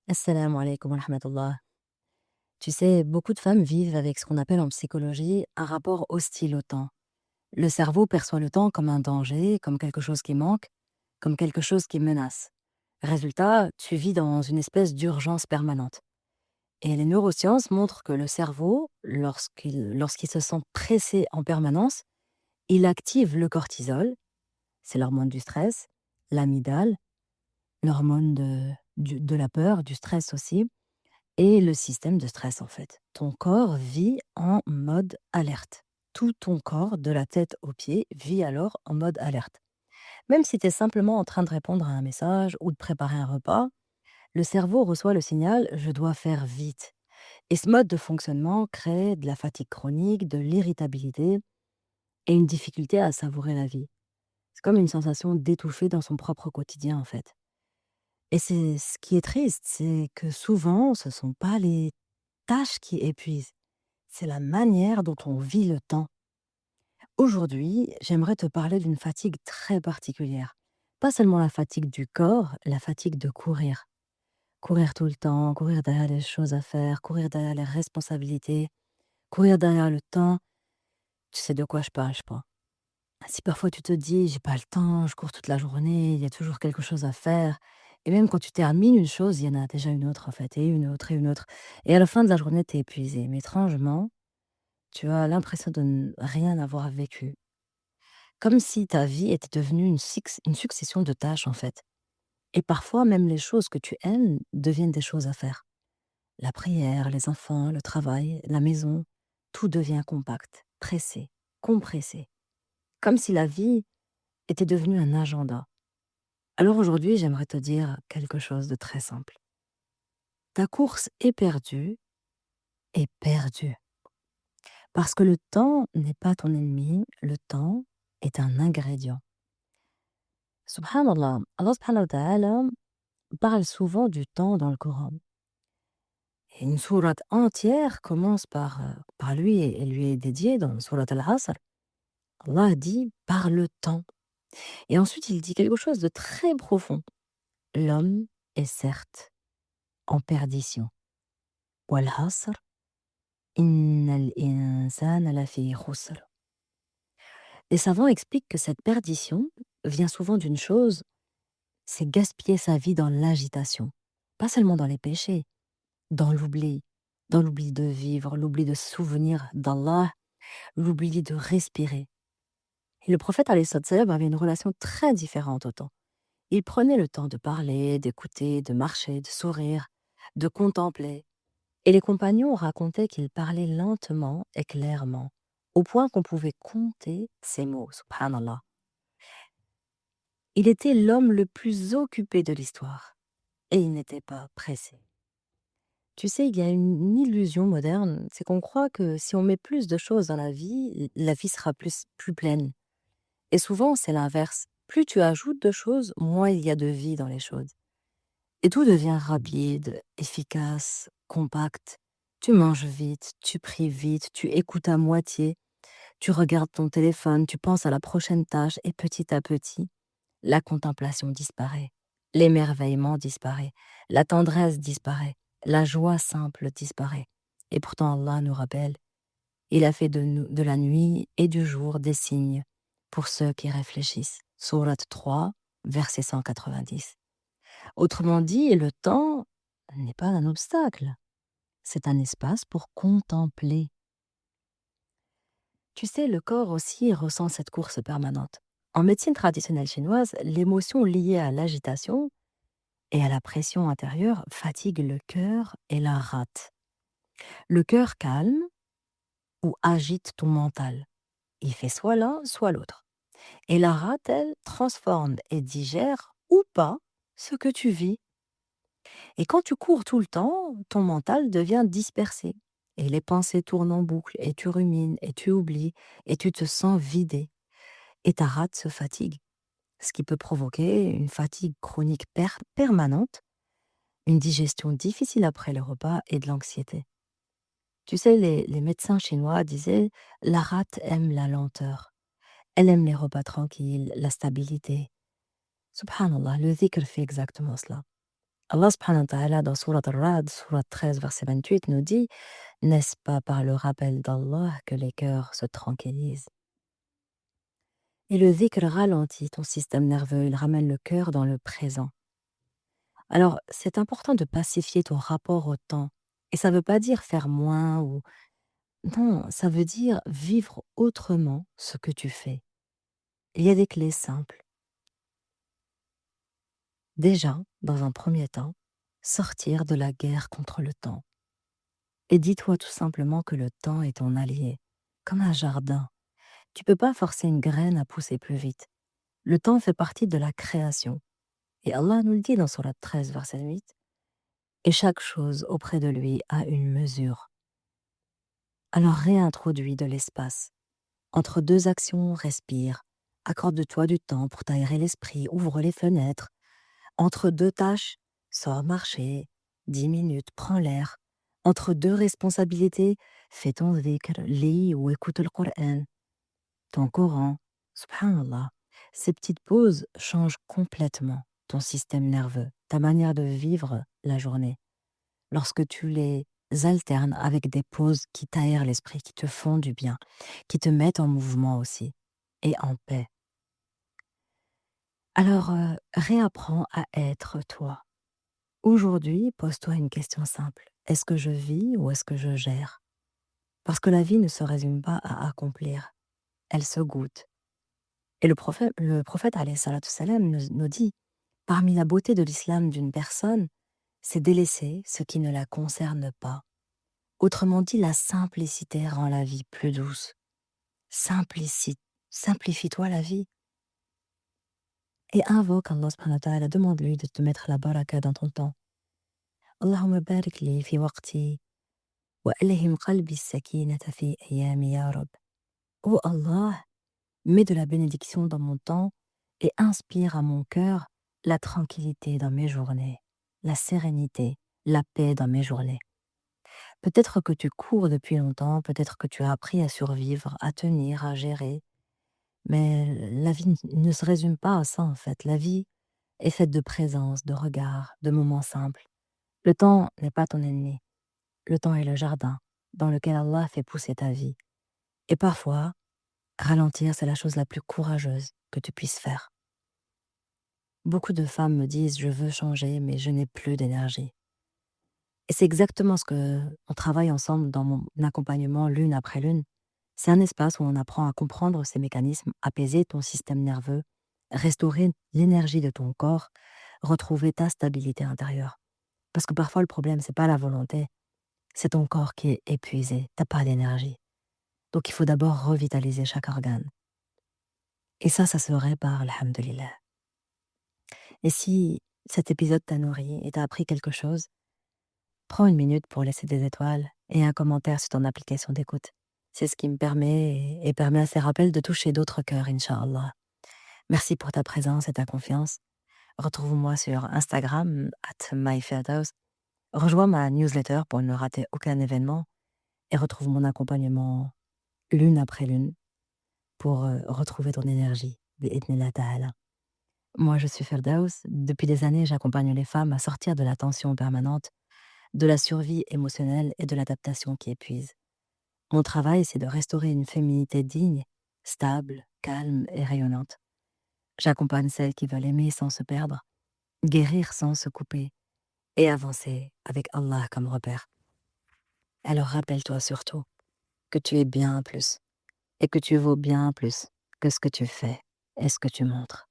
Assalamu alaikum wa rahmatullah. Tu sais, beaucoup de femmes vivent avec ce qu'on appelle en psychologie un rapport hostile au temps. Le cerveau perçoit le temps comme un danger, comme quelque chose qui manque, comme quelque chose qui menace. Résultat, tu vis dans une espèce d'urgence permanente. Et les neurosciences montrent que le cerveau, lorsqu'il se sent pressé en permanence, il active le cortisol, c'est l'hormone du stress, l'amygdale, l'hormone de la peur, du stress aussi, et le système de stress, en fait. Ton corps vit en mode alerte. Tout ton corps, de la tête aux pieds, vit alors en mode alerte. Même si tu es simplement en train de répondre à un message ou de préparer un repas, le cerveau reçoit le signal «je dois faire vite». Et ce mode de fonctionnement crée de la fatigue chronique, de l'irritabilité et une difficulté à savourer la vie. C'est comme une sensation d'étouffer dans son propre quotidien, en fait. Et c'est ce qui est triste, c'est que souvent, ce ne sont pas les tâches qui épuisent. C'est la manière dont on vit le temps. Aujourd'hui, j'aimerais te parler d'une fatigue très particulière. Pas seulement la fatigue du corps, la fatigue de courir. Courir tout le temps, courir derrière les choses à faire, courir derrière les responsabilités, courir derrière le temps. Tu sais de quoi je parle, je pense. Si parfois tu te dis, j'ai pas le temps, je cours toute la journée, il y a toujours quelque chose à faire. Et même quand tu termines une chose, il y en a déjà une autre en fait, et une autre, et une autre. Et à la fin de la journée, tu es épuisé. Mais étrangement, tu as l'impression de rien avoir vécu. Comme si ta vie était devenue une succession de tâches, en fait. Et parfois, même les choses que tu aimes deviennent des choses à faire. La prière, les enfants, le travail, la maison, tout devient compact, pressé, compressé. Comme si la vie était devenue un agenda. Alors aujourd'hui, j'aimerais te dire quelque chose de très simple. Ta course est perdue, est perdue. Parce que le temps n'est pas ton ennemi, le temps est un ingrédient. Subhanallah, Allah subhanahu wa ta'ala parle souvent du temps dans le Coran. Et une sourate entière commence par lui et lui est dédiée dans sourate Al-Asr. Allah dit par le temps. Et ensuite, il dit quelque chose de très profond. L'homme est certes en perdition. Wal asr, innal insana lafi khusr. Les savants expliquent que cette perdition vient souvent d'une chose, c'est gaspiller sa vie dans l'agitation. Pas seulement dans les péchés, dans l'oubli de vivre, l'oubli de se souvenir d'Allah, l'oubli de respirer. Et le prophète alayhi salatu wassalam, avait une relation très différente au temps. Il prenait le temps de parler, d'écouter, de marcher, de sourire, de contempler. Et les compagnons racontaient qu'il parlait lentement et clairement, au point qu'on pouvait compter ses mots, subhanallah. Il était l'homme le plus occupé de l'histoire, et il n'était pas pressé. Tu sais, il y a une illusion moderne, c'est qu'on croit que si on met plus de choses dans la vie sera plus pleine. Et souvent, c'est l'inverse. Plus tu ajoutes de choses, moins il y a de vie dans les choses. Et tout devient rapide, efficace, compact. Tu manges vite, tu pries vite, tu écoutes à moitié, tu regardes ton téléphone, tu penses à la prochaine tâche, et petit à petit, la contemplation disparaît, l'émerveillement disparaît, la tendresse disparaît, la joie simple disparaît. Et pourtant Allah nous rappelle, il a fait de la nuit et du jour des signes pour ceux qui réfléchissent. Sourate 3, verset 190. Autrement dit, le temps n'est pas un obstacle, c'est un espace pour contempler. Tu sais, le corps aussi ressent cette course permanente. En médecine traditionnelle chinoise, l'émotion liée à l'agitation et à la pression intérieure fatigue le cœur et la rate. Le cœur calme ou agite ton mental. Il fait soit l'un, soit l'autre. Et la rate, elle, transforme et digère ou pas ce que tu vis. Et quand tu cours tout le temps, ton mental devient dispersé. Et les pensées tournent en boucle, et tu rumines, et tu oublies, et tu te sens vidé. Et ta rate se fatigue. Ce qui peut provoquer une fatigue chronique permanente, une digestion difficile après le repas et de l'anxiété. Tu sais, les médecins chinois disaient, la rate aime la lenteur. Elle aime les repas tranquilles, la stabilité. Subhanallah, le dhikr fait exactement cela. Allah subhanahu wa ta'ala dans sourate Ar-Ra'd, sourate 13, verset 28 nous dit: «N'est-ce pas par le rappel d'Allah que les cœurs se tranquillisent?» Et le dhikr ralentit ton système nerveux, il ramène le cœur dans le présent. Alors, c'est important de pacifier ton rapport au temps. Et ça veut pas dire faire moins ou non, ça veut dire vivre autrement ce que tu fais. Il y a des clés simples. Déjà, dans un premier temps, sortir de la guerre contre le temps. Et dis-toi tout simplement que le temps est ton allié, comme un jardin. Tu peux pas forcer une graine à pousser plus vite. Le temps fait partie de la création. Et Allah nous le dit dans Sourate 13, verset 8. Et chaque chose auprès de lui a une mesure. Alors réintroduis de l'espace. Entre deux actions, respire. Accorde-toi du temps pour t'aérer l'esprit, ouvre les fenêtres. Entre deux tâches, sors marcher. 10 minutes, prends l'air. Entre deux responsabilités, fais ton dhikr, lis ou écoute le Coran, ton Coran. Subhanallah. Ces petites pauses changent complètement ton système nerveux, ta manière de vivre la journée. Lorsque tu les alternes avec des pauses qui t'aèrent l'esprit, qui te font du bien, qui te mettent en mouvement aussi et en paix. Alors, réapprends à être toi. Aujourd'hui, pose-toi une question simple. Est-ce que je vis ou est-ce que je gère? Parce que la vie ne se résume pas à accomplir, elle se goûte. Et le prophète alayhi salatu salam nous dit, parmi la beauté de l'islam d'une personne, c'est délaisser ce qui ne la concerne pas. Autrement dit, la simplicité rend la vie plus douce. Simplifie-toi la vie. Et invoque Allah subhanahu wa ta'ala, demande-lui de te mettre la baraka dans ton temps. Allahumma barik li fi waqti wa alhim qalbi as-sakinata fi ayami ya Rab. Oh Allah, mets de la bénédiction dans mon temps et inspire à mon cœur la tranquillité dans mes journées, la sérénité, la paix dans mes journées. Peut-être que tu cours depuis longtemps, peut-être que tu as appris à survivre, à tenir, à gérer, mais la vie ne se résume pas à ça en fait. La vie est faite de présence, de regards, de moments simples. Le temps n'est pas ton ennemi. Le temps est le jardin dans lequel Allah fait pousser ta vie. Et parfois, ralentir, c'est la chose la plus courageuse que tu puisses faire. Beaucoup de femmes me disent: «Je veux changer, mais je n'ai plus d'énergie». Et c'est exactement ce qu'on travaille ensemble dans mon accompagnement l'une après l'une. C'est un espace où on apprend à comprendre ces mécanismes, apaiser ton système nerveux, restaurer l'énergie de ton corps, retrouver ta stabilité intérieure. Parce que parfois le problème, c'est pas la volonté, c'est ton corps qui est épuisé, t'as pas d'énergie. Donc il faut d'abord revitaliser chaque organe. Et ça se répare, alhamdoulilah. Et si cet épisode t'a nourri et t'a appris quelque chose, prends une minute pour laisser des étoiles et un commentaire sur ton application d'écoute. C'est ce qui me permet et permet à ces rappels de toucher d'autres cœurs, Inch'Allah. Merci pour ta présence et ta confiance. Retrouve-moi sur Instagram, @myfirdaus. Rejoins ma newsletter pour ne rater aucun événement et retrouve mon accompagnement l'une après l'une pour retrouver ton énergie. Bi'idhnillah ta'ala. Moi, je suis Firdaus. Depuis des années, j'accompagne les femmes à sortir de la tension permanente, de la survie émotionnelle et de l'adaptation qui épuise. Mon travail, c'est de restaurer une féminité digne, stable, calme et rayonnante. J'accompagne celles qui veulent aimer sans se perdre, guérir sans se couper et avancer avec Allah comme repère. Alors rappelle-toi surtout que tu es bien plus et que tu vaux bien plus que ce que tu fais et ce que tu montres.